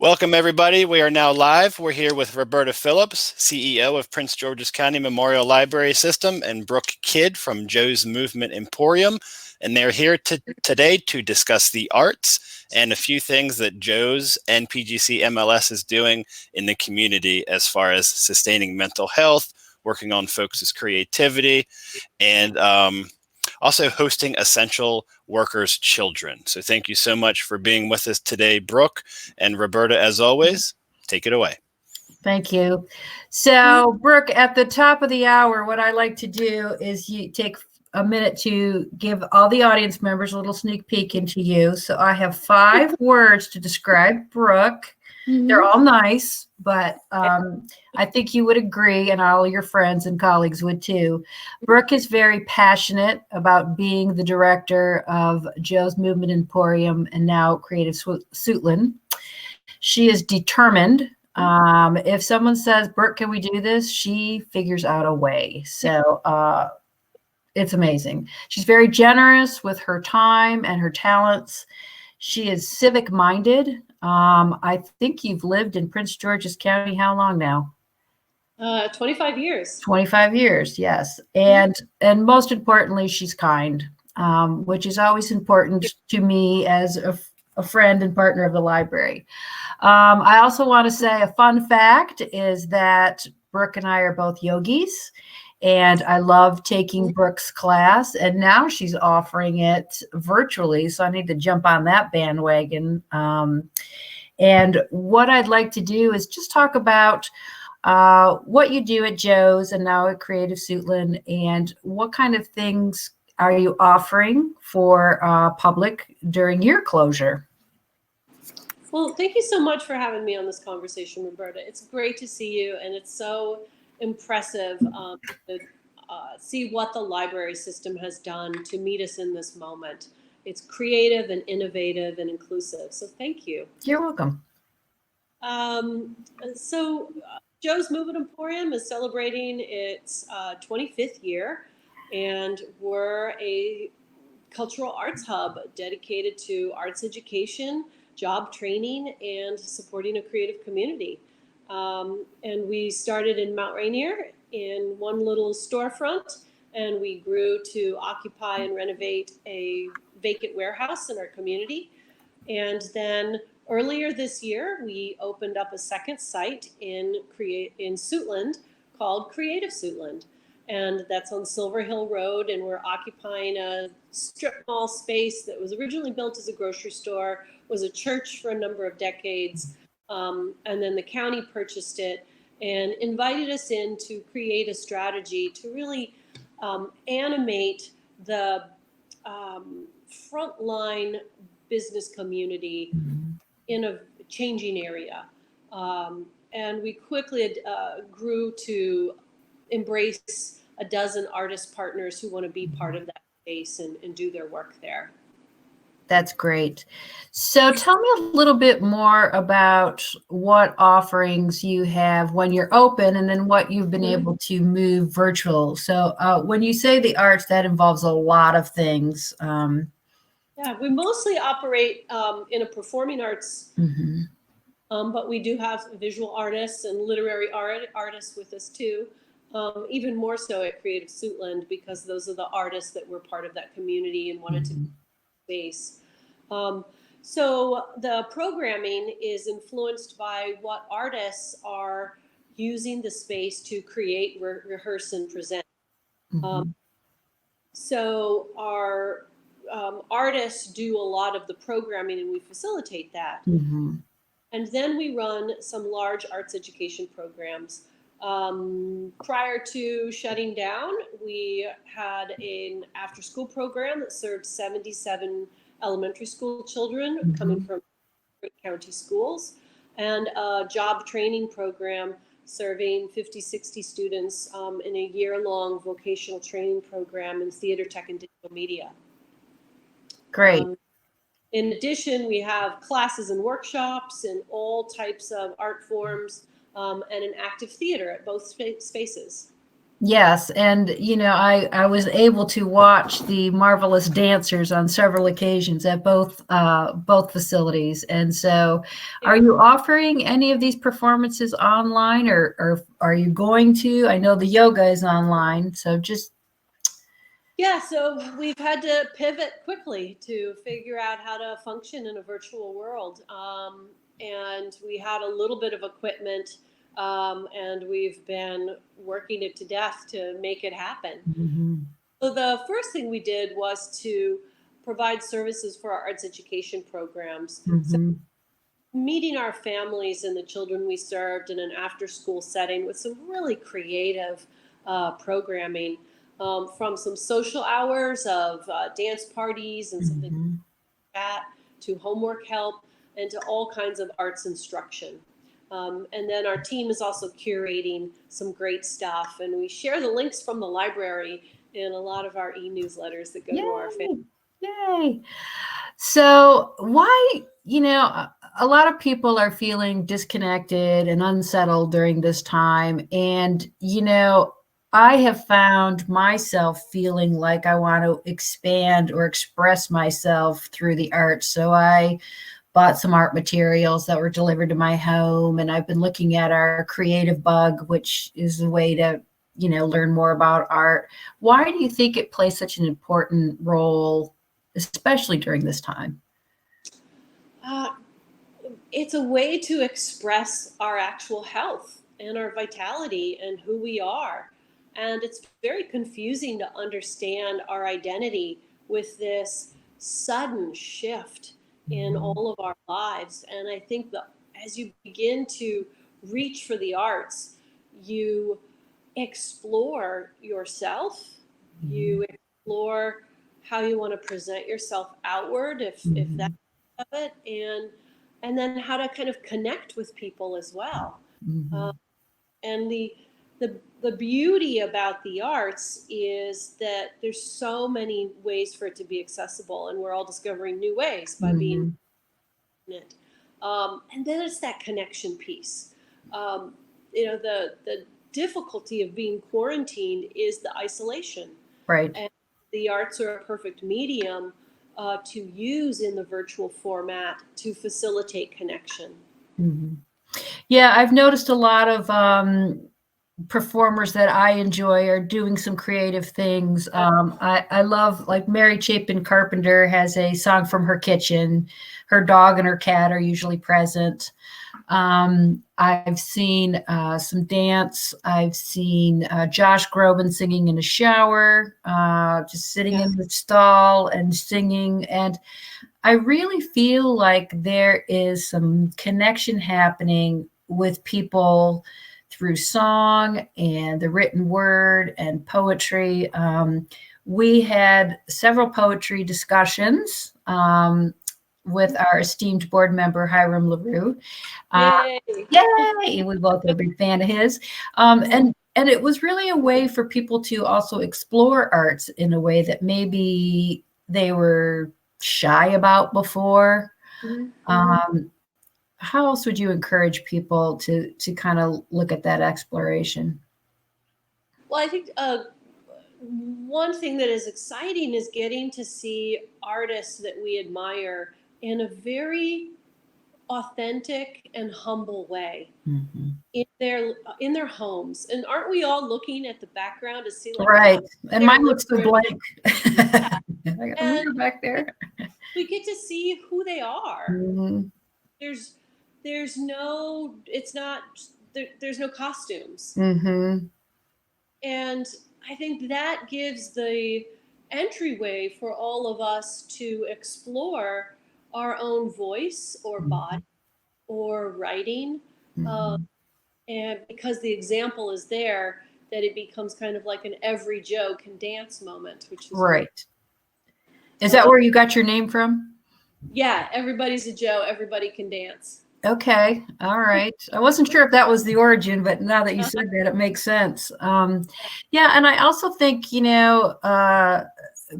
Welcome, everybody. We are now live. We're here with Roberta Phillips, CEO of Prince George's County Memorial Library System, and Brooke Kidd from Joe's Movement Emporium. And they're here today to discuss the arts and a few things that Joe's and PGCMLS is doing in the community as far as sustaining mental health, working on folks' creativity, and also hosting essential workers' children. So thank you so much for being with us today, Brooke. And Roberta, as always, take it away. Thank you. So, Brooke, at the top of the hour, what I like to do is you take a minute to give all the audience members a little sneak peek into you. So I have 5 words to describe Brooke. They're all nice, but I think you would agree, and all your friends and colleagues would too. Brooke is very passionate about being the director of Joe's Movement Emporium and now Creative Suitland. She is determined. If someone says, Brooke, can we do this? She figures out a way. So it's amazing. She's very generous with her time and her talents. She is civic minded. I think you've lived in Prince George's County how long now? 25 years. 25 years, yes. And most importantly, she's kind, which is always important to me as a friend and partner of the library. I also want to say a fun fact is that Brooke and I are both yogis. And I love taking Brooke's class, and now she's offering it virtually. So I need to jump on that bandwagon. And what I'd like to do is just talk about what you do at Joe's and now at Creative Suitland, and what kind of things are you offering for public during your closure? Well, thank you so much for having me on this conversation, Roberta. It's great to see you, and it's so impressive to see what the library system has done to meet us in this moment. It's creative and innovative and inclusive. So thank you. You're welcome. Joe's Movement Emporium is celebrating its 25th year, and we're a cultural arts hub dedicated to arts education, job training, and supporting a creative community. And we started in Mount Rainier in one little storefront, and we grew to occupy and renovate a vacant warehouse in our community. And then earlier this year, we opened up a second site in Suitland called Creative Suitland. And that's on Silver Hill Road, and we're occupying a strip mall space that was originally built as a grocery store, was a church for a number of decades. And then the county purchased it and invited us in to create a strategy to really animate the frontline business community in a changing area. And we quickly grew to embrace a dozen artist partners who want to be part of that space and do their work there. That's great. So tell me a little bit more about what offerings you have when you're open, and then what you've been able to move virtual. So when you say the arts, that involves a lot of things. Yeah, we mostly operate in a performing arts, but we do have visual artists and literary artists with us too. Even more so at Creative Suitland, because those are the artists that were part of that community and wanted to space. So the programming is influenced by what artists are using the space to create, rehearse, and present. So our artists do a lot of the programming, and we facilitate that. And then we run some large arts education programs. Prior to shutting down, we had an after-school program that served 77 elementary school children coming from county schools, and a job training program serving 50, 60 students in a year-long vocational training program in theater tech and digital media. Great. In addition, we have classes and workshops in all types of art forms, and an active theater at both spaces. Yes, and I was able to watch the marvelous dancers on several occasions at both facilities. And so, are you offering any of these performances online, or are you going to? I know the yoga is online, so just Yeah, so we've had to pivot quickly to figure out how to function in a virtual world. And we had a little bit of equipment, and we've been working it to death to make it happen. Mhm. So the first thing we did was to provide services for our arts education programs. So Mhm. meeting our families and the children we served in an after-school setting with some really creative programming, from some social hours of dance parties and something like Mhm. that, to homework help, and to all kinds of arts instruction. And then our team is also curating some great stuff, and we share the links from the library in a lot of our e-newsletters that go to our families. Yay! So why, a lot of people are feeling disconnected and unsettled during this time. And, I have found myself feeling like I want to expand or express myself through the arts. So I bought some art materials that were delivered to my home, and I've been looking at our creative bug, which is a way to, learn more about art. Why do you think it plays such an important role, especially during this time? Uh, it's a way to express our actual health and our vitality and who we are. And it's very confusing to understand our identity with this sudden shift in Mhm. all of our lives. And I think that as you begin to reach for the arts, you explore yourself, Mhm. you explore how you want to present yourself outward, if that's Mhm. of it, and then how to kind of connect with people as well. Uh, Mhm. and the beauty about the arts is that there's so many ways for it to be accessible, and we're all discovering new ways by being Mhm. in it. And then it's that connection piece. Um, the difficulty of being quarantined is the isolation, Right. and the arts are a perfect medium to use in the virtual format to facilitate connection. Mhm. Yeah, I've noticed a lot of performers that I enjoy are doing some creative things. I love, like, Mary Chapin Carpenter has a song from her kitchen. Her dog and her cat are usually present. I've seen some dance. I've seen Josh Groban singing in a shower, just sitting Yeah. in the stall and singing. And I really feel like there is some connection happening with people through song and the written word and poetry. We had several poetry discussions with our esteemed board member, Hiram LaRue. Uh, Yay. Yay! We both are a big fan of his. And it was really a way for people to also explore arts in a way that maybe they were shy about before. Mhm. Um, how else would you encourage people to kind of look at that exploration? Well, I think one thing that is exciting is getting to see artists that we admire in a very authentic and humble way Mhm. in their homes. And aren't we all looking at the background to see, like, wow, Right. And they're mine living looks so where blank. yeah. I got a mirror And back there. we get to see who they are. Mhm. There's there's no it's not there's no costumes. Mhm. And I think that gives the entryway for all of us to explore our own voice or body Mhm. or writing. Uh, Mhm. and because the example is there, that it becomes kind of like an every Joe can dance moment, which is really, Right. Is that um, where you got your name from? yeah, everybody's a Joe, everybody can dance. Okay. All right. I wasn't sure if that was the origin, but now that you said that, it makes sense. Yeah. And I also think,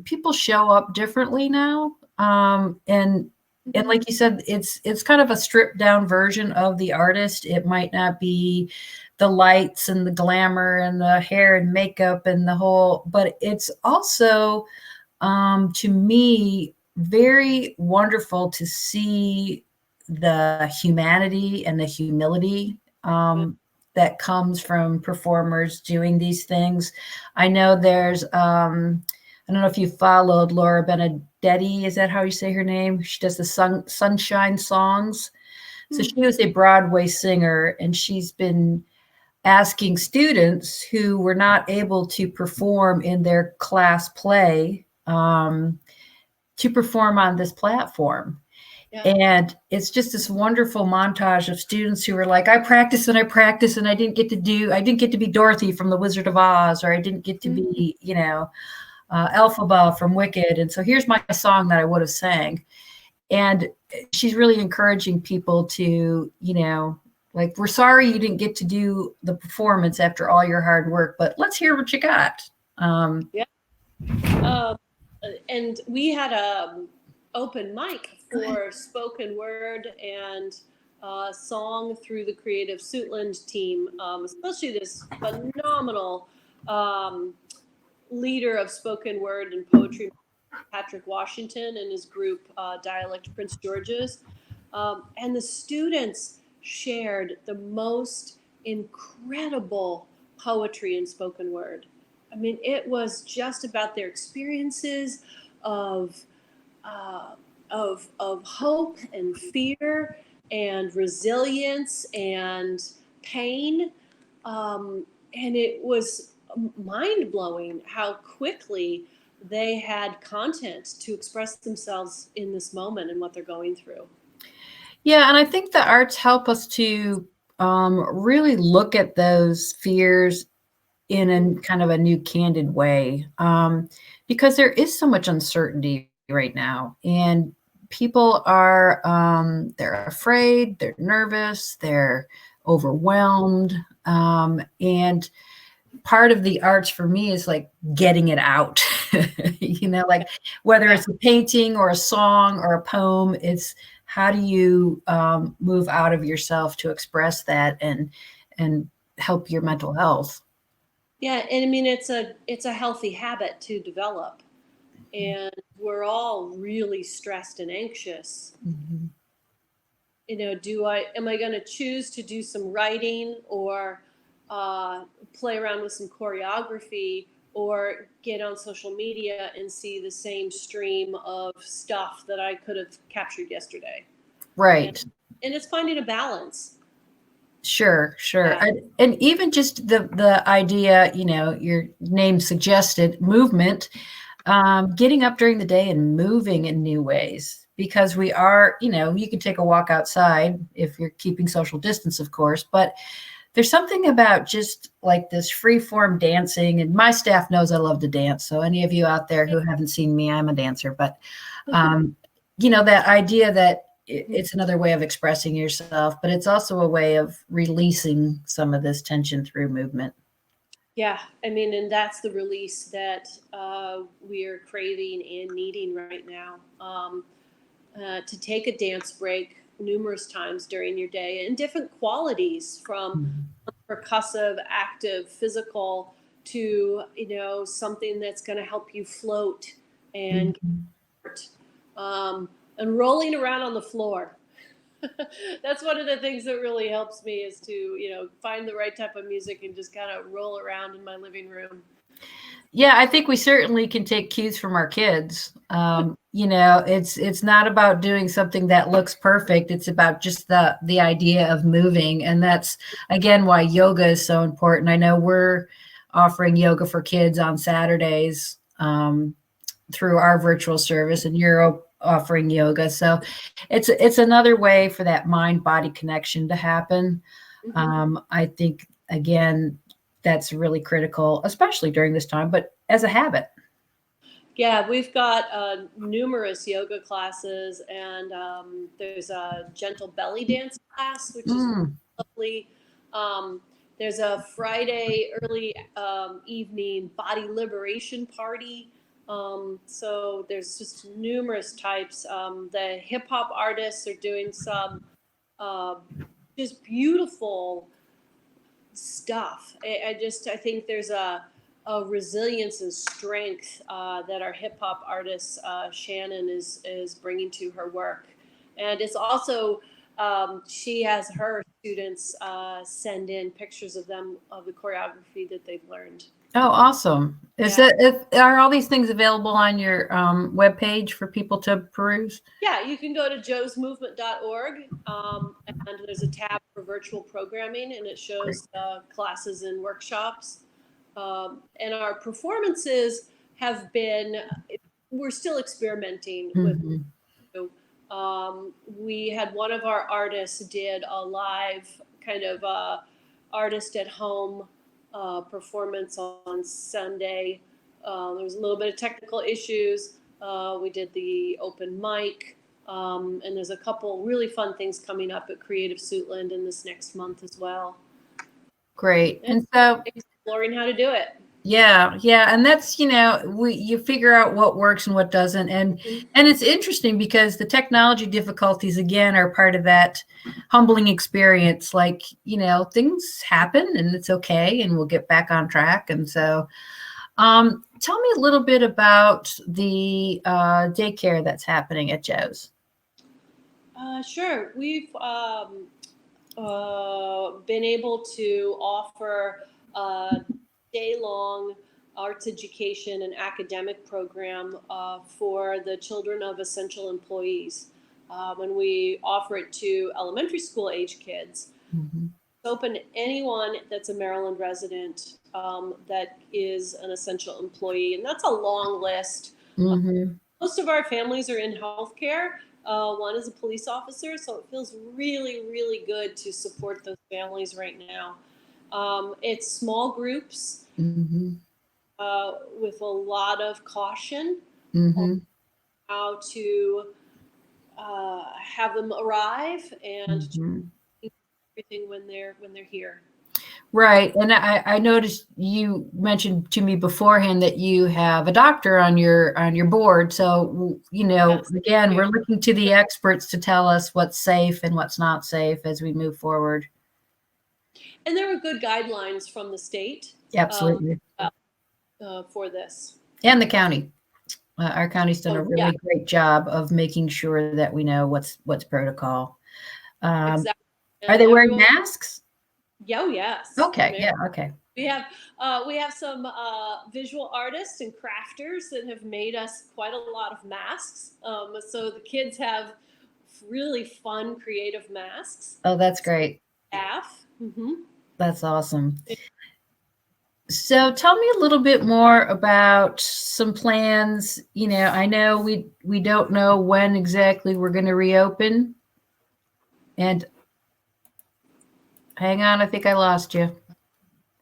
people show up differently now. And And like you said, it's kind of a stripped down version of the artist. It might not be the lights and the glamour and the hair and makeup and the whole, but it's also to me very wonderful to see the humanity and the humility that comes from performers doing these things. I know there's I don't know if you followed Laura Benedetti. Is that how you say her name? She does the Sunshine songs. So she was a Broadway singer, and she's been asking students who were not able to perform in their class play to perform on this platform. Yeah. And it's just this wonderful montage of students who were like, I practice and I didn't get to be Dorothy from The Wizard of Oz, or I didn't get to be, Elphaba from Wicked. And so here's my song that I would have sang. And she's really encouraging people to, like, we're sorry you didn't get to do the performance after all your hard work, but let's hear what you got. And we had a open mic for spoken word and song through the creative Suitland team, especially this phenomenal leader of spoken word and poetry, Patrick Washington, and his group Dialect Prince George's. And the students shared the most incredible poetry and spoken word. I mean, it was just about their experiences of hope and fear and resilience and pain. And it was mind-blowing how quickly they had content to express themselves in this moment and what they're going through. Yeah, and I think the arts help us to really look at those fears in a kind of a new, candid way, because there is so much uncertainty right now, and people are they're afraid, they're nervous, they're overwhelmed, and part of the arts for me is like getting it out. Like whether it's a painting or a song or a poem, it's how do you move out of yourself to express that and help your mental health. Yeah, and I mean it's a healthy habit to develop, and we're all really stressed and anxious. Mm-hmm. Am I going to choose to do some writing or play around with some choreography or get on social media and see the same stream of stuff that I could have captured yesterday? Right. And it's finding a balance. Sure. Yeah. And even just the idea, your name suggested, movement, getting up during the day and moving in new ways, because we are, you can take a walk outside if you're keeping social distance, of course, but there's something about just like this freeform dancing, and my staff knows I love to dance. So any of you out there who haven't seen me, I'm a dancer, but that idea that it's another way of expressing yourself, but it's also a way of releasing some of this tension through movement. Yeah, I mean, and that's the release that we're craving and needing right now. To take a dance break numerous times during your day, and different qualities, from percussive, active, physical, to something that's going to help you float and and rolling around on the floor. That's one of the things that really helps me, is to find the right type of music and just kind of roll around in my living room. Yeah, I think we certainly can take cues from our kids. It's not about doing something that looks perfect. It's about just the idea of moving. And that's, again, why yoga is so important. I know we're offering yoga for kids on Saturdays through our virtual service, and you're offering yoga. So it's another way for that mind-body connection to happen. Mm-hmm. I think, again, that's really critical, especially during this time, but as a habit. Yeah, we've got numerous yoga classes, and there's a gentle belly dance class, which is lovely. There's a Friday early evening body liberation party So there's just numerous types. The hip hop artists are doing some just beautiful stuff. I think there's a resilience and strength that our hip hop artist Shannon is bringing to her work, and it's also she has her students send in pictures of the choreography that they've learned. Oh, awesome! Are all these things available on your webpage for people to peruse? Yeah, you can go to joesmovement.org, and there's a tab for virtual programming, and it shows classes and workshops. And our performances have been, we're still experimenting with. We had one of our artists did a live kind of artist at home performance on Sunday. There was a little bit of technical issues. We did the open mic, and there's a couple really fun things coming up at Creative Suitland in this next month as well. Great. And so exploring how to do it. Yeah. And that's, you figure out what works and what doesn't. And it's interesting because the technology difficulties, again, are part of that humbling experience. Like, things happen and it's okay, and we'll get back on track. And so tell me a little bit about the daycare that's happening at Joe's. Sure. We've been able to offer day-long arts education and academic program for the children of essential employees. When we offer it to elementary school age kids, it's open to anyone that's a Maryland resident that is an essential employee. And that's a long list. Most of our families are in healthcare. One is a police officer, so it feels really, really good to support those families right now. It's small groups with a lot of caution on how to have them arrive and everything when they're here. Right. And I noticed you mentioned to me beforehand that you have a doctor on your board. So, Yes, again, we're looking to the experts to tell us what's safe and what's not safe as we move forward. And there were good guidelines from the state. Absolutely. For this. And the county. Our county's done a really great job of making sure that we know what's protocol. Exactly. Are they wearing masks? Oh, yes. Okay. Yeah. Okay. We have some visual artists and crafters that have made us quite a lot of masks. So the kids have really fun, creative masks. Oh, that's great. Staff. That's awesome. So tell me a little bit more about some plans. I know we don't know when exactly we're going to reopen. And hang on, I think I lost you.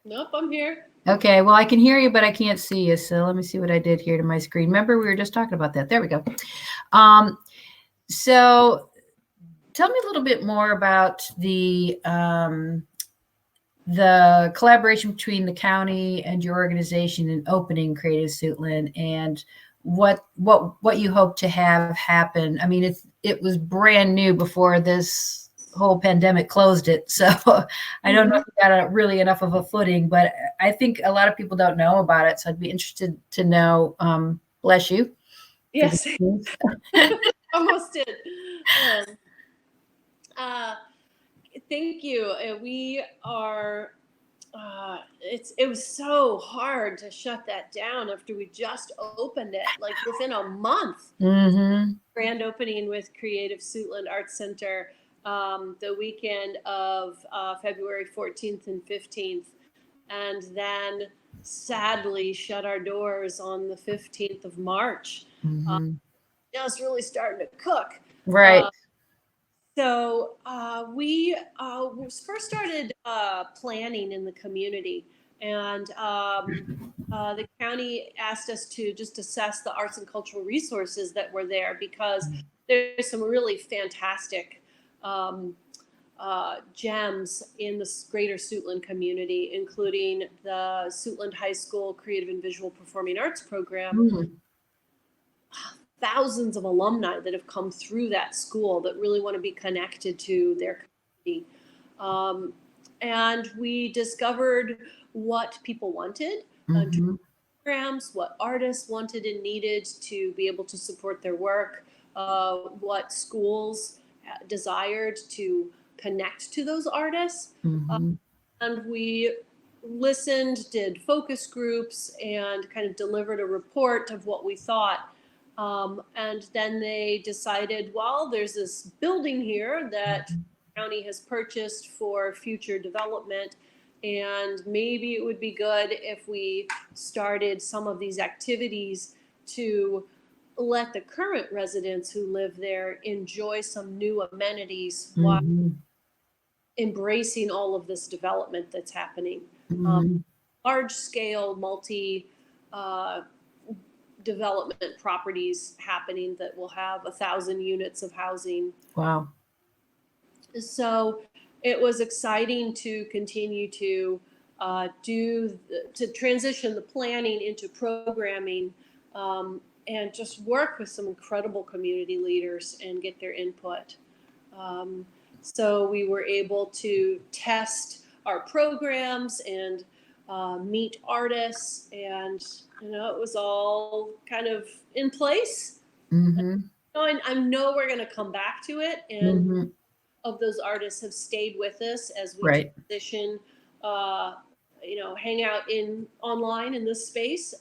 Nope, I'm here. Okay, well, I can hear you, but I can't see you. So let me see what I did here to my screen. Remember, we were just talking about that. There we go. So tell me a little bit more about the collaboration between the county and your organization in opening Creative Suitland, and what you hope to have happen. I mean, it was brand new before this whole pandemic closed it. So I don't know if you got really enough of a footing, but I think a lot of people don't know about it. So I'd be interested to know. Bless you. Yes. Almost did. Thank you. We are, it was so hard to shut that down after we just opened it, like within a month. Grand opening with Creative Suitland Arts Center the weekend of February 14th and 15th. And then sadly shut our doors on the 15th of March. Just really starting to cook. Right. So we first started planning in the community, and the county asked us to just assess the arts and cultural resources that were there, because there's some really fantastic gems in the greater Suitland community, including the Suitland High School Creative and Visual Performing Arts program, thousands of alumni that have come through that school that really want to be connected to their community. And we discovered what people wanted, programs, what artists wanted and needed to be able to support their work, what schools desired to connect to those artists. And we listened, did focus groups, and kind of delivered a report of what we thought. And then they decided, well, there's this building here that the county has purchased for future development, and maybe it would be good if we started some of these activities to let the current residents who live there enjoy some new amenities while embracing all of this development that's happening. Large scale, multi development properties happening that will have 1,000 units of housing. Wow. So it was exciting to continue to to transition the planning into programming, and just work with some incredible community leaders and get their input. So we were able to test our programs and meet artists, and it was all kind of in place. And I know we're going to come back to it, and of those artists have stayed with us as we transition, hang out online in this space.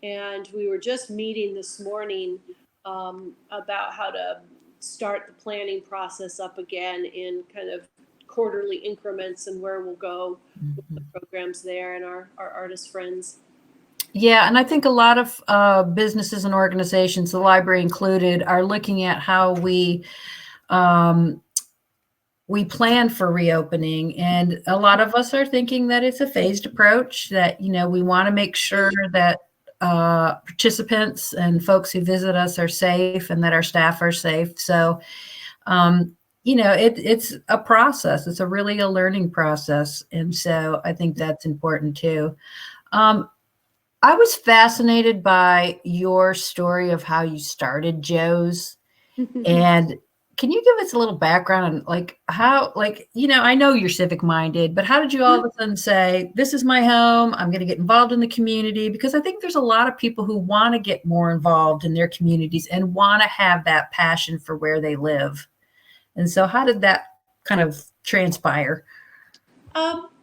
And we were just meeting this morning about how to start the planning process up again in kind of quarterly increments, and where we'll go with the programs there and our artist friends. Yeah, and I think a lot of businesses and organizations, the library included, are looking at how we plan for reopening. And a lot of us are thinking that it's a phased approach, that, we want to make sure that participants and folks who visit us are safe and that our staff are safe. So, it's a process. It's really a learning process. And so I think that's important too. I was fascinated by your story of how you started Joe's. And can you give us a little background on how, I know you're civic minded, but how did you all of a sudden say, this is my home, I'm going to get involved in the community? Because I think there's a lot of people who want to get more involved in their communities and want to have that passion for where they live. And so how did that kind of transpire?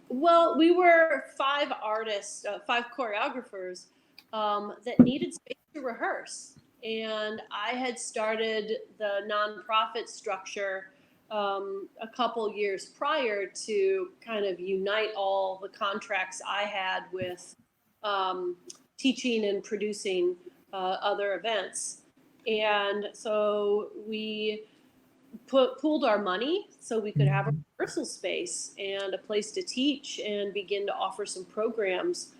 Well, we were 5 artists, 5 choreographers that needed space to rehearse. And I had started the nonprofit structure a couple years prior to kind of unite all the contracts I had with teaching and producing other events. And so we pooled our money so we could have a rehearsal space and a place to teach and begin to offer some programs.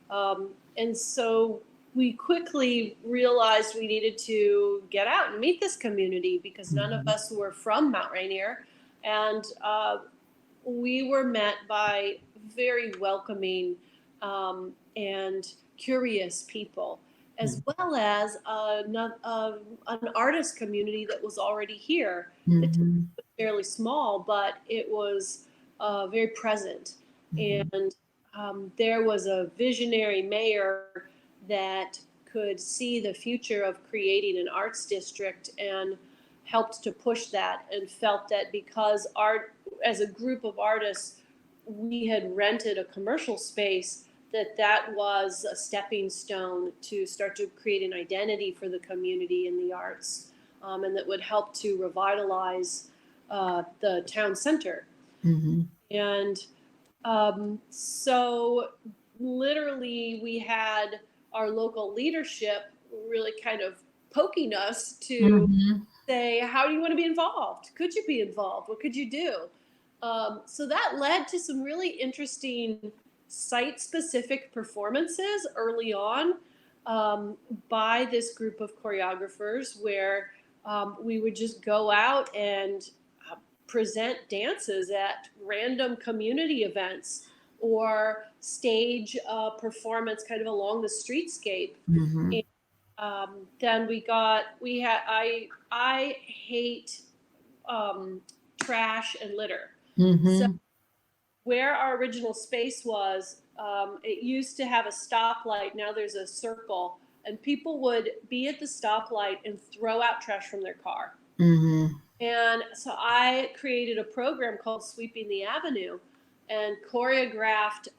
And so we quickly realized we needed to get out and meet this community, because none of us were from Mount Rainier. And we were met by very welcoming and curious people, as well as an artist community that was already here. The team was fairly small, but it was very present. And there was a visionary mayor that could see the future of creating an arts district and helped to push that, and felt that because art, as a group of artists, we had rented a commercial space, that was a stepping stone to start to create an identity for the community in the arts, and that would help to revitalize the town center. And so literally we had our local leadership really kind of poking us to say, how do you want to be involved? Could you be involved? What could you do? So that led to some really interesting site-specific performances early on by this group of choreographers, where we would just go out and present dances at random community events, or stage performance kind of along the streetscape. And Then I hate trash and litter. Mm-hmm. So where our original space was, it used to have a stoplight. Now there's a circle, and people would be at the stoplight and throw out trash from their car. Mm-hmm. And so I created a program called Sweeping the Avenue and choreographed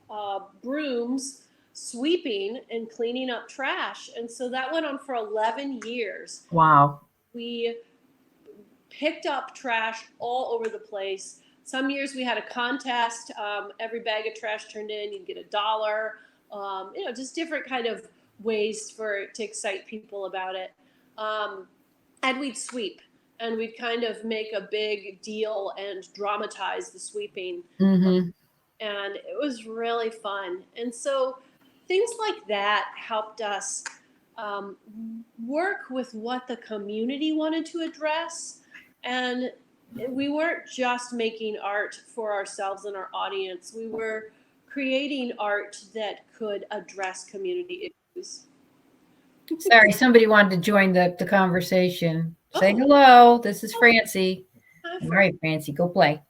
brooms sweeping and cleaning up trash. And so that went on for 11 years. Wow. We picked up trash all over the place. Some years we had a contest. Every bag of trash turned in, you'd get $1. Just different kind of ways to excite people about it. And we'd sweep, and we'd kind of make a big deal and dramatize the sweeping. Mm-hmm. And it was really fun. And so things like that helped us work with what the community wanted to address. And we weren't just making art for ourselves and our audience. We were creating art that could address community issues. Sorry, somebody wanted to join the conversation. Say Oh. hello. This is Francie. Hi, All right, Francie, go play.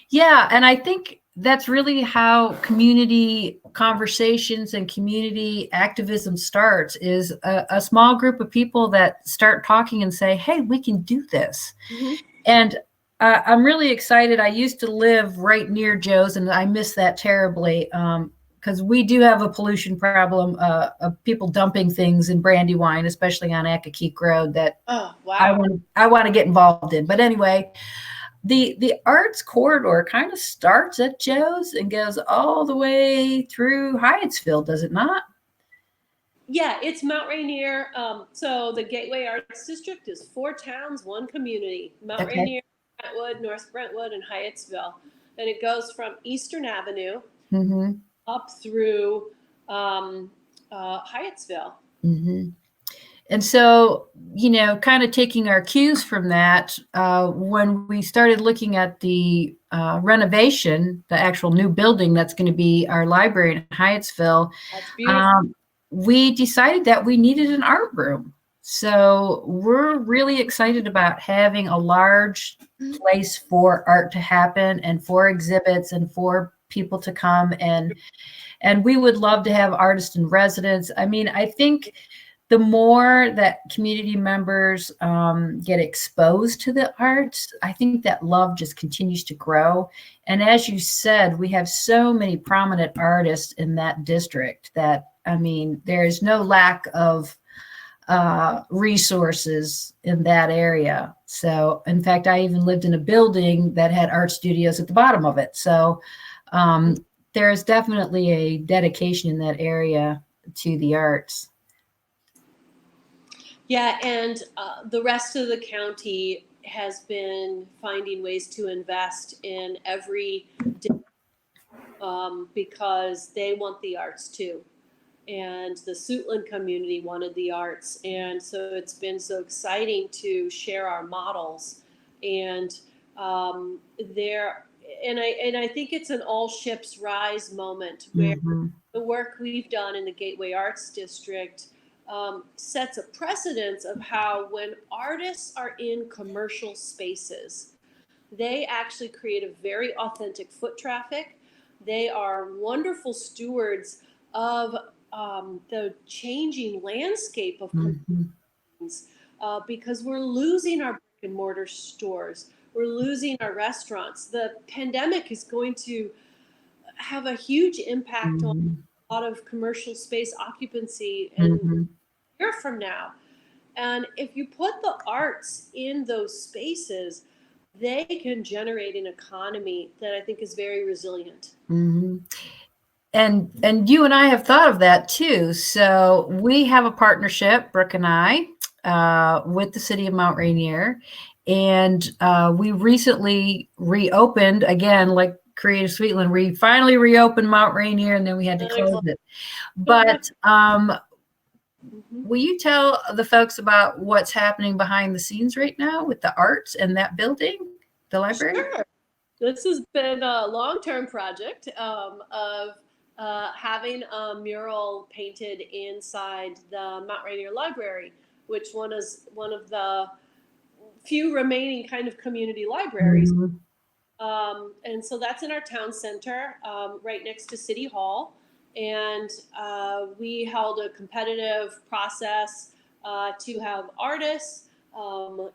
Yeah, and I think that's really how community conversations and community activism starts, is a small group of people that start talking and say, hey, we can do this. Mm-hmm. And I'm really excited. I used to live right near Joe's, and I miss that terribly, because we do have a pollution problem of people dumping things in Brandywine, especially on Accokeek Road, that Oh, wow. I want to get involved in. But anyway, the arts corridor kind of starts at Joe's and goes all the way through Hyattsville, does it not? Yeah, it's Mount Rainier. So the Gateway Arts District is 4 towns, 1 community. Mount Okay. Rainier, Brentwood, North Brentwood, and Hyattsville. And it goes from Eastern Avenue Mm-hmm. up through Hyattsville. Mm-hmm. And so, kind of taking our cues from that, when we started looking at the renovation, the actual new building that's going to be our library in Hyattsville, That's beautiful. we decided that we needed an art room. So we're really excited about having a large place for art to happen and for exhibits and for people to come. And we would love to have artists in residence. I mean, I think the more that community members get exposed to the arts, I think that love just continues to grow. And as you said, we have so many prominent artists in that district that, I mean, there is no lack of resources in that area. So, in fact, I even lived in a building that had art studios at the bottom of it. So there is definitely a dedication in that area to the arts. Yeah, and the rest of the county has been finding ways to invest in every because they want the arts too. And the Suitland community wanted the arts. And so it's been so exciting to share our models. And I think it's an all ships rise moment where the work we've done in the Gateway Arts District sets a precedence of how, when artists are in commercial spaces, they actually create a very authentic foot traffic. They are wonderful stewards of the changing landscape of communities, because we're losing our brick and mortar stores. We're losing our restaurants. The pandemic is going to have a huge impact on a lot of commercial space occupancy and a year from now. And if you put the arts in those spaces, they can generate an economy that I think is very resilient. Mm-hmm. And you and I have thought of that too. So we have a partnership, Brooke and I, with the city of Mount Rainier. And we recently reopened, again, like Creative Suitland, we finally reopened Mount Rainier, and then we had to close it. But will you tell the folks about what's happening behind the scenes right now with the arts and that building, the library? Sure. This has been a long-term project of having a mural painted inside the Mount Rainier Library, which is one of the few remaining kind of community libraries. Mhm. And so that's in our town center, right next to City Hall. And we held a competitive process to have artists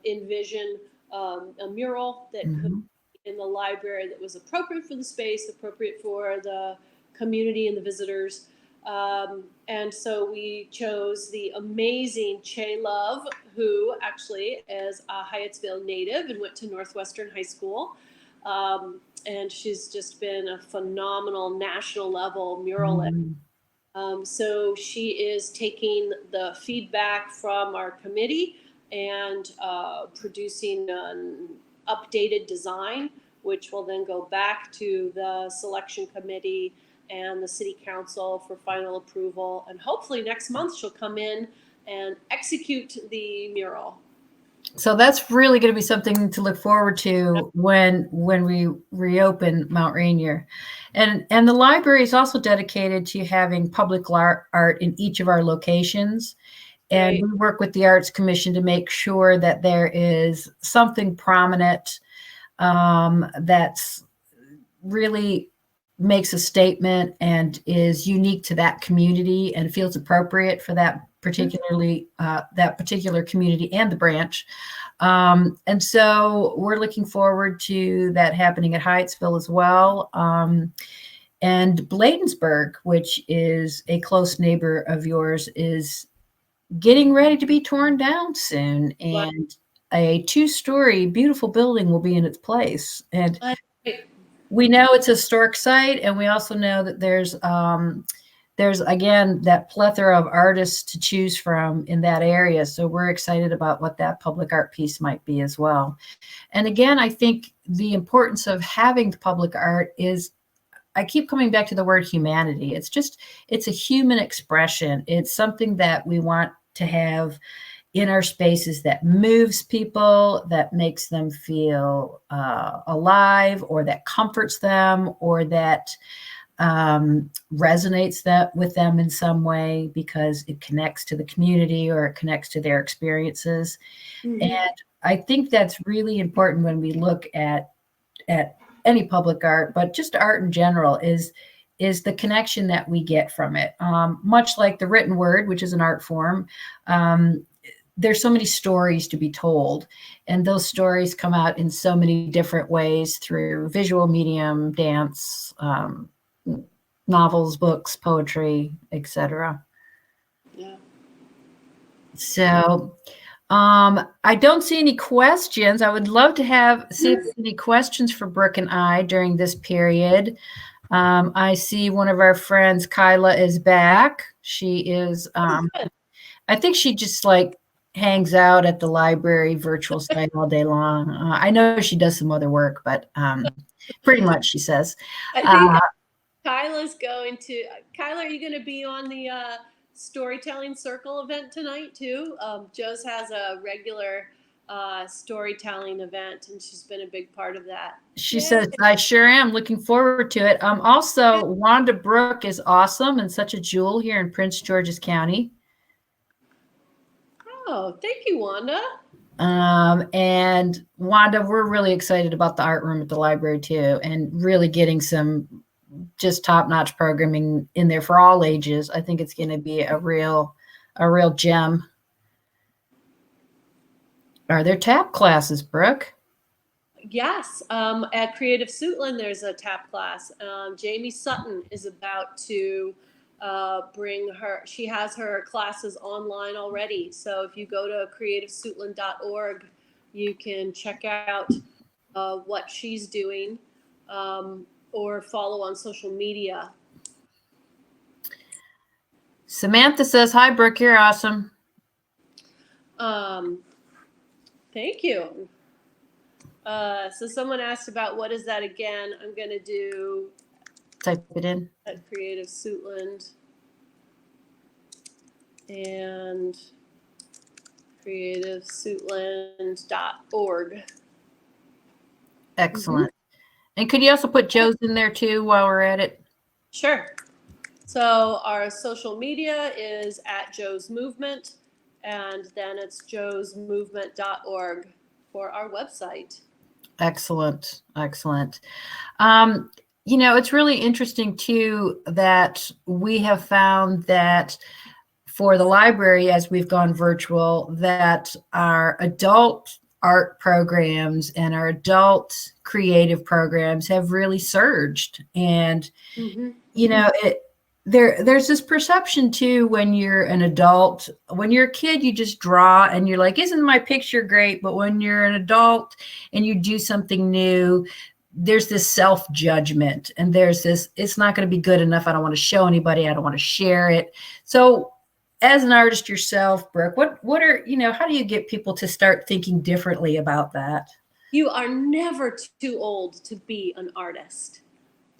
envision a mural that could Mhm. be in the library that was appropriate for the space, appropriate for the community and the visitors. And so we chose the amazing Che Love, who actually is a Hyattsville native and went to Northwestern High School. And she's just been a phenomenal national level muralist. Mhm. So she is taking the feedback from our committee and producing an updated design, which will then go back to the selection committee and the city council for final approval. And hopefully next month she'll come in and execute the mural. So that's really going to be something to look forward to when we reopen Mount Rainier. And the library is also dedicated to having public art in each of our locations. And Great. we work with the Arts Commission to make sure that there is something prominent that's really makes a statement and is unique to that community and feels appropriate for that particular community and the branch. And so we're looking forward to that happening at Hyattsville as well. And Bladensburg, which is a close neighbor of yours, is getting ready to be torn down soon. And a 2-story beautiful building will be in its place. And we know it's a historic site, and we also know that there's again that plethora of artists to choose from in that area. So we're excited about what that public art piece might be as well. And again, I think the importance of having the public art is, I keep coming back to the word humanity. It's a human expression. It's something that we want to have in our spaces that moves people, that makes them feel alive, or that comforts them, or that resonates with them in some way because it connects to the community or it connects to their experiences. Mm-hmm. And I think that's really important when we look at any public art, but just art in general, is the connection that we get from it. Much like the written word, which is an art form, there's so many stories to be told, and those stories come out in so many different ways through visual medium, dance, novels, books, poetry, etc. Yeah. So I don't see any questions. I would love to see if there's any questions for Brooke and I during this period. I see one of our friends, Kyla, is back. She is, I think she just hangs out at the library virtual site all day long. I know she does some other work, but pretty much, she says. I think Kyla, are you going to be on the storytelling circle event tonight too? Joe's has a regular storytelling event, and she's been a big part of that. She says, I sure am looking forward to it. Also, Wanda Brooke is awesome and such a jewel here in Prince George's County. Oh, thank you, Wanda. And Wanda, we're really excited about the art room at the library too, and really getting some just top-notch programming in there for all ages. I think it's going to be a real gem. Are there tap classes, Brooke? Yes. At Creative Suitland, there's a tap class. Jamie Sutton is about to she has her classes online already. So if you go to creativesuitland.org, you can check out what she's doing or follow on social media. Samantha says, hi, Brooke, you're awesome. Thank you. So someone asked about what is that again? I'm going to type it in. At Creative Suitland and creativesuitland.org. Excellent. Mm-hmm. And could you also put Joe's in there too while we're at it? Sure. So our social media is at Joe's Movement, and then it's joesmovement.org for our website. Excellent. Excellent. It's really interesting too that we have found that for the library, as we've gone virtual, that our adult art programs and our adult creative programs have really surged. And, there's this perception too, when you're an adult, when you're a kid, you just draw and you're like, isn't my picture great? But when you're an adult and you do something new, there's this self-judgment and there's this, it's not going to be good enough. I don't want to show anybody. I don't want to share it. So as an artist yourself, Brooke, what are, how do you get people to start thinking differently about that? You are never too old to be an artist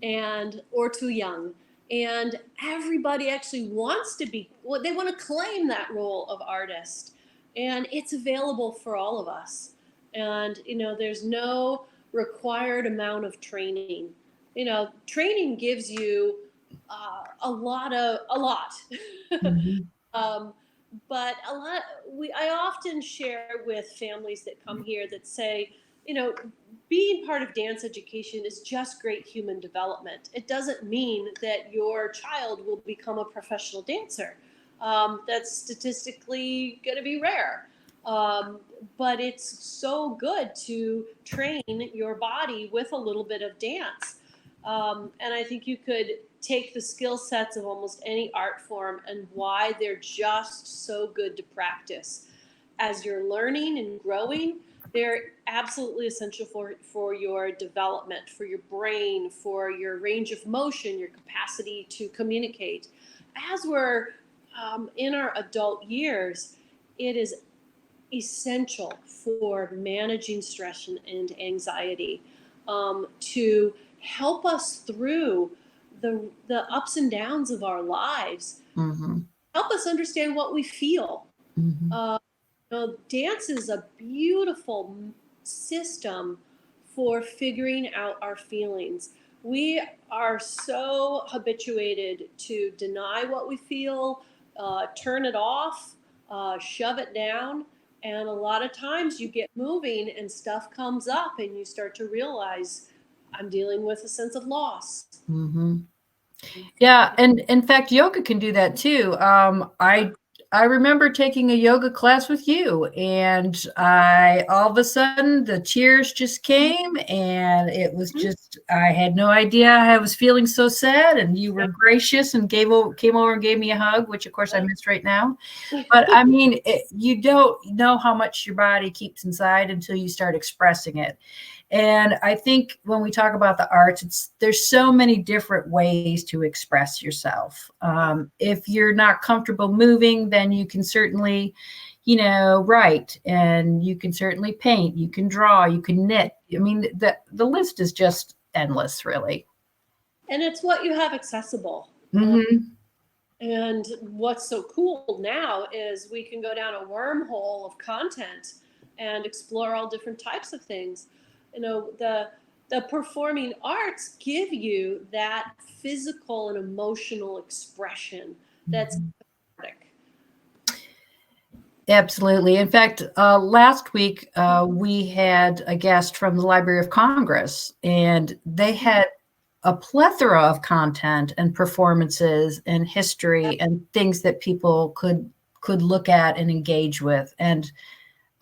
or too young. And everybody actually wants to be, they want to claim that role of artist. And it's available for all of us. And, there's no required amount of training. Training gives you a lot. Mm-hmm. But I often share with families that come here that say, being part of dance education is just great human development. It doesn't mean that your child will become a professional dancer. That's statistically going to be rare. But it's so good to train your body with a little bit of dance. And I think you could take the skill sets of almost any art form and why they're just so good to practice. As you're learning and growing, they're absolutely essential for your development, for your brain, for your range of motion, your capacity to communicate. As we're in our adult years, it is essential for managing stress and anxiety, to help us through the ups and downs of our lives, Mm-hmm. help us understand what we feel. Mm-hmm. Dance is a beautiful system for figuring out our feelings. We are so habituated to deny what we feel, turn it off, shove it down. And a lot of times you get moving and stuff comes up and you start to realize I'm dealing with a sense of loss. Mm-hmm. Yeah. And in fact, yoga can do that too. I remember taking a yoga class with you and all of a sudden the tears just came and it was just, I had no idea I was feeling so sad, and you were gracious and came over and gave me a hug, which of course I missed right now. But I mean, you don't know how much your body keeps inside until you start expressing it. And I think when we talk about the arts, there's so many different ways to express yourself. If you're not comfortable moving, then you can certainly, write, and you can certainly paint, you can draw, you can knit. I mean, the list is just endless, really. And it's what you have accessible. Mm-hmm. And what's so cool now is we can go down a wormhole of content and explore all different types of things. The performing arts give you that physical and emotional expression that's cathartic. Absolutely. In fact, last week we had a guest from the Library of Congress, and they had a plethora of content and performances and history and things that people could look at and engage with. And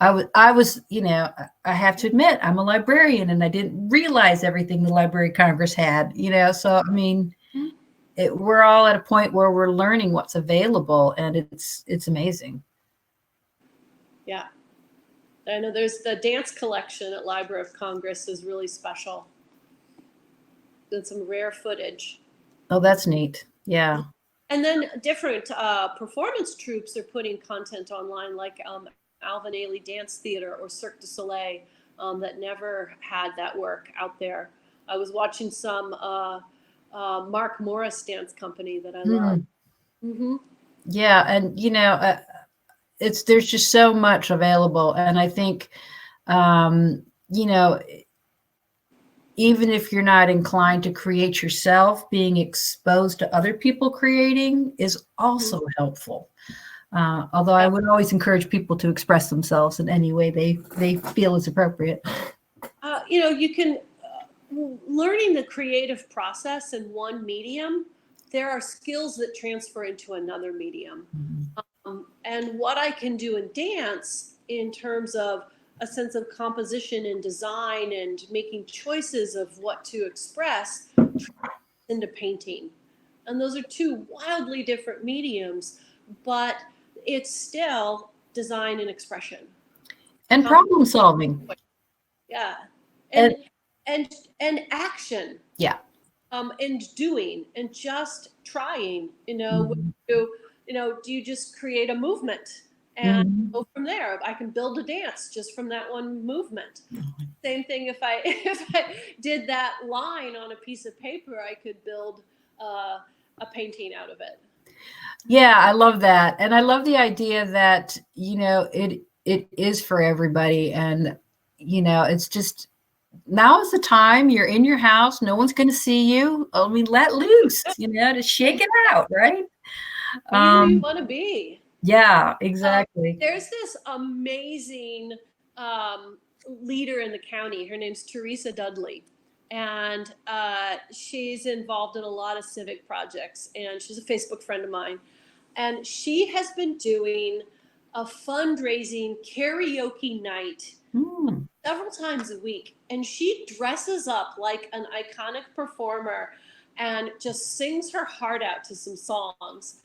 I was, I have to admit, I'm a librarian and I didn't realize everything the Library of Congress had, so, I mean, we're all at a point where we're learning what's available, and it's amazing. Yeah. I know there's the dance collection at Library of Congress is really special. And some rare footage. Oh, that's neat. Yeah. And then different performance troupes are putting content online, like Alvin Ailey Dance Theater or Cirque du Soleil, that never had that work out there. I was watching some Mark Morris Dance Company that I love. Mm-hmm. Yeah, and there's just so much available, and I think even if you're not inclined to create yourself, being exposed to other people creating is also helpful. Although I would always encourage people to express themselves in any way they feel is appropriate. You can, learning the creative process in one medium, there are skills that transfer into another medium. And what I can do in dance in terms of a sense of composition and design and making choices of what to express into painting. And those are two wildly different mediums, but it's still design and expression. And problem solving. Yeah. And action. Yeah. And doing and just trying, do you just create a movement and go from there? I can build a dance just from that one movement. Same thing if I did that line on a piece of paper, I could build a painting out of it. Yeah, I love that. And I love the idea that, it is for everybody. And, it's just, now is the time. You're in your house. No one's going to see you. I mean, let loose, to shake it out, right? Be who you want to be. Yeah, exactly. There's this amazing leader in the county. Her name's Teresa Dudley. And she's involved in a lot of civic projects. And she's a Facebook friend of mine. And she has been doing a fundraising karaoke night several times a week. And she dresses up like an iconic performer and just sings her heart out to some songs.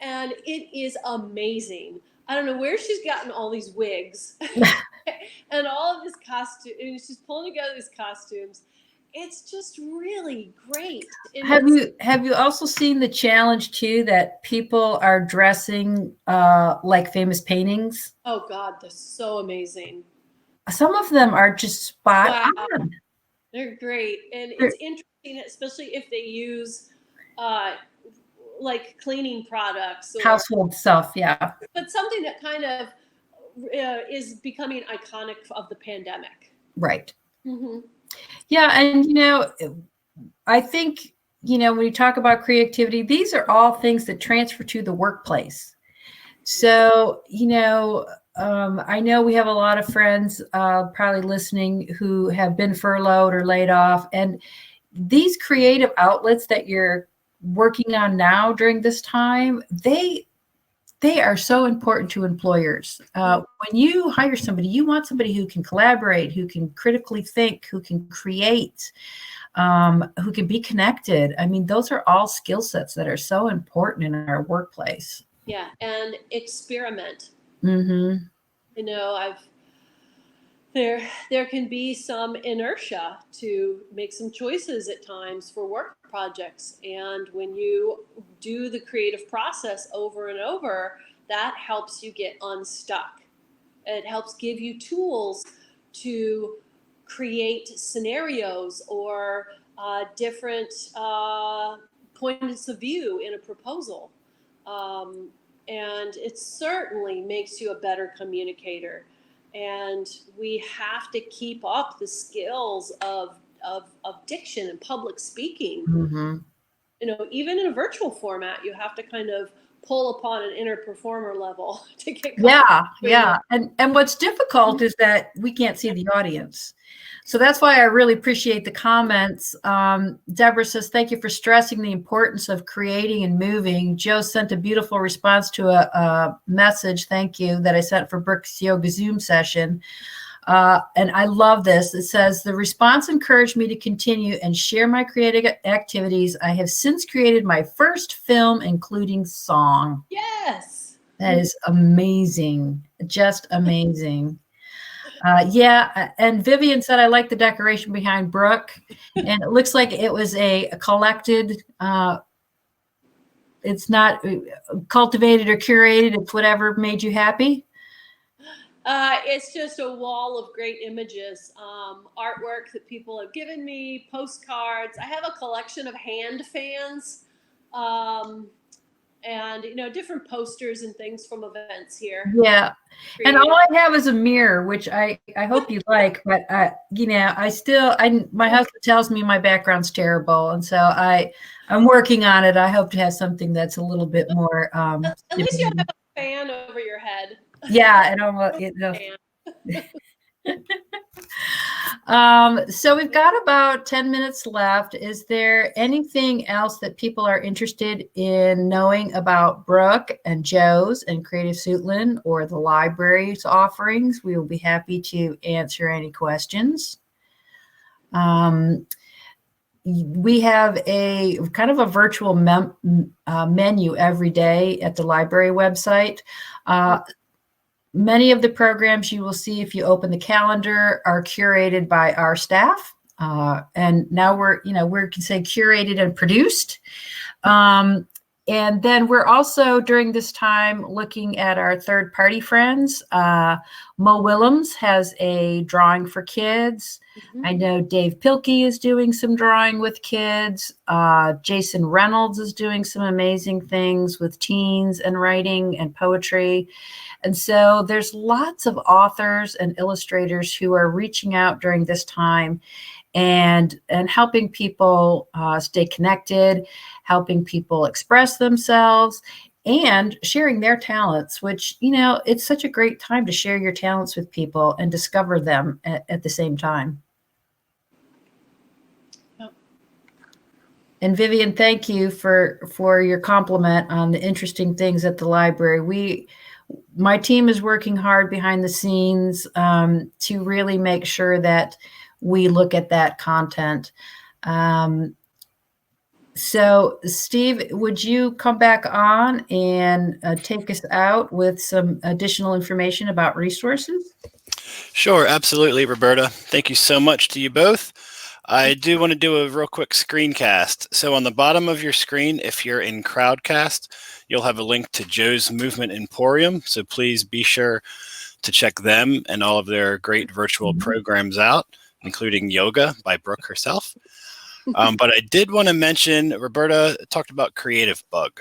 And it is amazing. I don't know where she's gotten all these wigs and all of this costume. And she's pulling together these costumes. It's just really great. Have you also seen the challenge too that people are dressing like famous paintings? Oh God, they're so amazing. Some of them are just spot on. They're great, and it's interesting, especially if they use like cleaning products or household stuff. Yeah, but something that kind of is becoming iconic of the pandemic. Right. Yeah, and I think when you talk about creativity, these are all things that transfer to the workplace. So I know we have a lot of friends probably listening who have been furloughed or laid off, and these creative outlets that you're working on now during this time, they are so important to employers. When you hire somebody, you want somebody who can collaborate, who can critically think, who can create, who can be connected. I mean, those are all skill sets that are so important in our workplace. Yeah, and experiment. There can be some inertia to make some choices at times for work projects. And when you do the creative process over and over, that helps you get unstuck. It helps give you tools to create scenarios or different points of view in a proposal. And it certainly makes you a better communicator. And we have to keep up the skills of diction and public speaking. Even in a virtual format, you have to kind of pull upon an inner performer level to get Yeah. And what's difficult is that we can't see the audience. So that's why I really appreciate the comments. Deborah says, thank you for stressing the importance of creating and moving. Joe sent a beautiful response to a message, thank you, that I sent for Brooke's Yoga Zoom session. And I love this. It says, the response encouraged me to continue and share my creative activities. I have since created my first film, including song. Yes. That is amazing. Just amazing. Yeah. And Vivian said, I like the decoration behind Brooke. And it looks like it was a collected, it's not cultivated or curated. It's whatever made you happy. It's just a wall of great images, artwork that people have given me, postcards. I have a collection of hand fans, and different posters and things from events here. Yeah. And all I have is a mirror, which I hope you like, but my husband tells me my background's terrible. And so I'm working on it. I hope to have something that's a little bit more, at least you have a fan over your head. Yeah. So we've got about 10 minutes left. Is there anything else that people are interested in knowing about Brooke and Joe's and Creative Suitland or the library's offerings? We will be happy to answer any questions. We have a kind of a virtual menu every day at the library website. Many of the programs you will see if you open the calendar are curated by our staff. And now we can say curated and produced. And then we're also during this time looking at our third-party friends. Mo Willems has a drawing for kids. Mm-hmm. I know Dave Pilkey is doing some drawing with kids. Jason Reynolds is doing some amazing things with teens and writing and poetry. And so there's lots of authors and illustrators who are reaching out during this time and helping people stay connected, helping people express themselves, and sharing their talents, which, it's such a great time to share your talents with people and discover them at the same time. Yep. And Vivian, thank you for your compliment on the interesting things at the library. My team is working hard behind the scenes to really make sure that we look at that content. So Steve, would you come back on and take us out with some additional information about resources? Sure, absolutely, Roberta. Thank you so much to you both. I do want to do a real quick screencast. So on the bottom of your screen, if you're in Crowdcast, you'll have a link to Joe's Movement Emporium. So please be sure to check them and all of their great virtual programs out, including yoga by Brooke herself. But I did want to mention, Roberta talked about Creative Bug.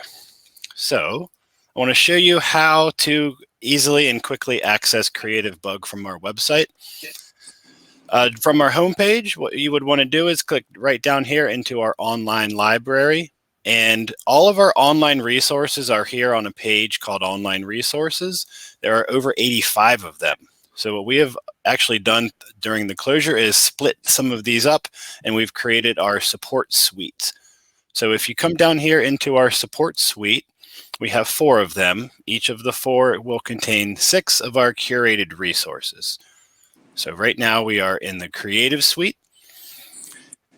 So I want to show you how to easily and quickly access Creative Bug from our website. From our homepage, what you would want to do is click right down here into our online library. And all of our online resources are here on a page called Online Resources. There are over 85 of them. So what we have actually done during the closure is split some of these up, and we've created our support suite. So if you come down here into our support suite, we have 4 of them. Each of the 4 will contain 6 of our curated resources. So right now we are in the Creative Suite.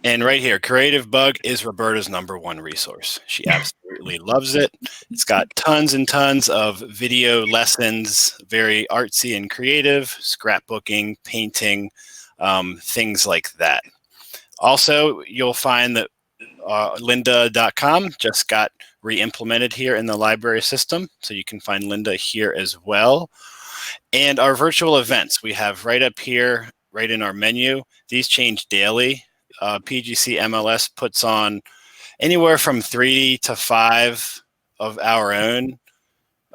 And right here, Creative Bug is Roberta's #1 resource. She absolutely loves it. It's got tons and tons of video lessons, very artsy and creative, scrapbooking, painting, things like that. Also, you'll find that lynda.com just got re-implemented here in the library system. So you can find Lynda here as well. And our virtual events, we have right up here, right in our menu. These change daily. PGCMLS puts on anywhere from 3 to 5 of our own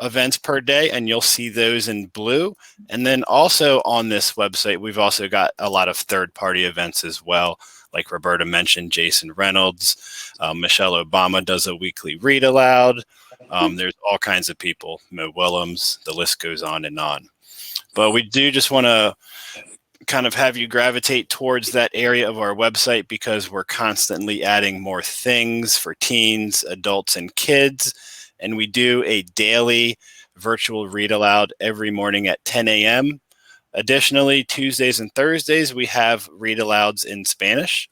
events per day, and you'll see those in blue. And then also on this website, we've also got a lot of third-party events as well. Like Roberta mentioned, Jason Reynolds, Michelle Obama does a weekly read aloud. There's all kinds of people, Mo Willems, the list goes on and on. But we do just want to kind of have you gravitate towards that area of our website because we're constantly adding more things for teens, adults, and kids. And we do a daily virtual read aloud every morning at 10 a.m. Additionally, Tuesdays and Thursdays, we have read alouds in Spanish.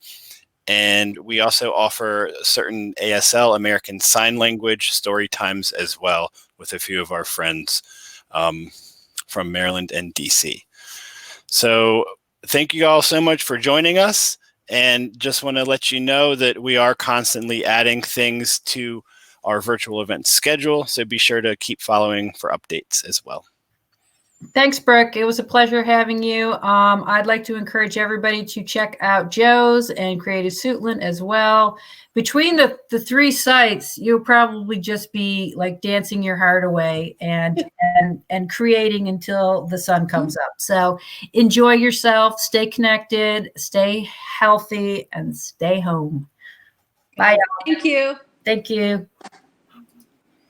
And we also offer certain ASL, American Sign Language, story times as well with a few of our friends from Maryland and DC. So thank you all so much for joining us, and just want to let you know that we are constantly adding things to our virtual event schedule. So be sure to keep following for updates as well. Thanks, Brooke. It was a pleasure having you. I'd like to encourage everybody to check out Joe's and Creative Suitland as well. Between the three sites, you'll probably just be like dancing your heart away and creating until the sun comes up. So enjoy yourself, stay connected, stay healthy, and stay home. Bye. Thank you. Thank you.